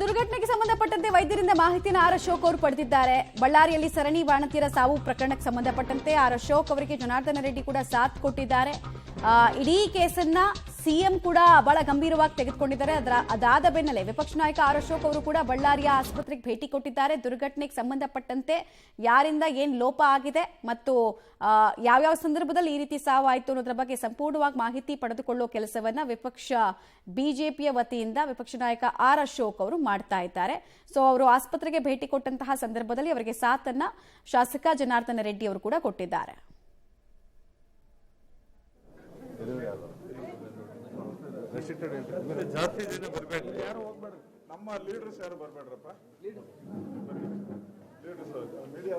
ದುರ್ಘಟನೆಗೆ ಸಂಬಂಧಪಟ್ಟಂತೆ ವೈದ್ಯರಿಂದ ಮಾಹಿತಿಯನ್ನು ಆರ್ ಅಶೋಕ್ ಅವರು ಪಡೆದಿದ್ದಾರೆ. ಬಳ್ಳಾರಿಯಲ್ಲಿ ಸರಣಿ ಬಾಣತಿಯರ ಸಾವು ಪ್ರಕರಣಕ್ಕೆ ಸಂಬಂಧಪಟ್ಟಂತೆ ಆರ್ ಅಶೋಕ್ ಅವರಿಗೆ ಜನಾರ್ದನ ರೆಡ್ಡಿ ಕೂಡ ಸಾಥ್ ಕೊಟ್ಟಿದ್ದಾರೆ. ಇಡೀ ಕೇಸನ್ನ ಸಿಎಂ ಕೂಡ ಬಹಳ ಗಂಭೀರವಾಗಿ ತೆಗೆದುಕೊಂಡಿದ್ದಾರೆ. ಅದಾದ ಬೆನ್ನಲ್ಲೇ ವಿಪಕ್ಷ ನಾಯಕ ಆರ್ ಅಶೋಕ್ ಅವರು ಕೂಡ ಬಳ್ಳಾರಿಯ ಆಸ್ಪತ್ರೆಗೆ ಭೇಟಿ ಕೊಟ್ಟಿದ್ದಾರೆ. ದುರ್ಘಟನೆಗೆ ಸಂಬಂಧಪಟ್ಟಂತೆ ಯಾರಿಂದ ಏನ್ ಲೋಪ ಆಗಿದೆ ಮತ್ತು ಯಾವ್ಯಾವ ಸಂದರ್ಭದಲ್ಲಿ ಈ ರೀತಿ ಸಾವಾಯಿತು ಅನ್ನೋದ್ರ ಬಗ್ಗೆ ಸಂಪೂರ್ಣವಾಗಿ ಮಾಹಿತಿ ಪಡೆದುಕೊಳ್ಳುವ ಕೆಲಸವನ್ನ ವಿಪಕ್ಷ ಬಿಜೆಪಿಯ ವತಿಯಿಂದ ವಿಪಕ್ಷ ನಾಯಕ ಆರ್ ಅಶೋಕ್ ಅವರು ಮಾಡ್ತಾ ಇದ್ದಾರೆ. ಸೊ ಅವರು ಆಸ್ಪತ್ರೆಗೆ ಭೇಟಿ ಕೊಟ್ಟಂತಹ ಸಂದರ್ಭದಲ್ಲಿ ಅವರಿಗೆ ಸಾಥನ್ನ ಶಾಸಕ ಜನಾರ್ದನ ರೆಡ್ಡಿ ಅವರು ಕೂಡ ಕೊಟ್ಟಿದ್ದಾರೆ. ಜಾಸ್ತಿ ಜನ ಬರಬೇಡ್ರಿ, ಯಾರು ಹೋಗ್ಬೇಡ್ರಿ, ನಮ್ಮ ಲೀಡರ್ಸ್ ಯಾರು ಬರಬೇಡ್ರಪ್ಪ. Leaders media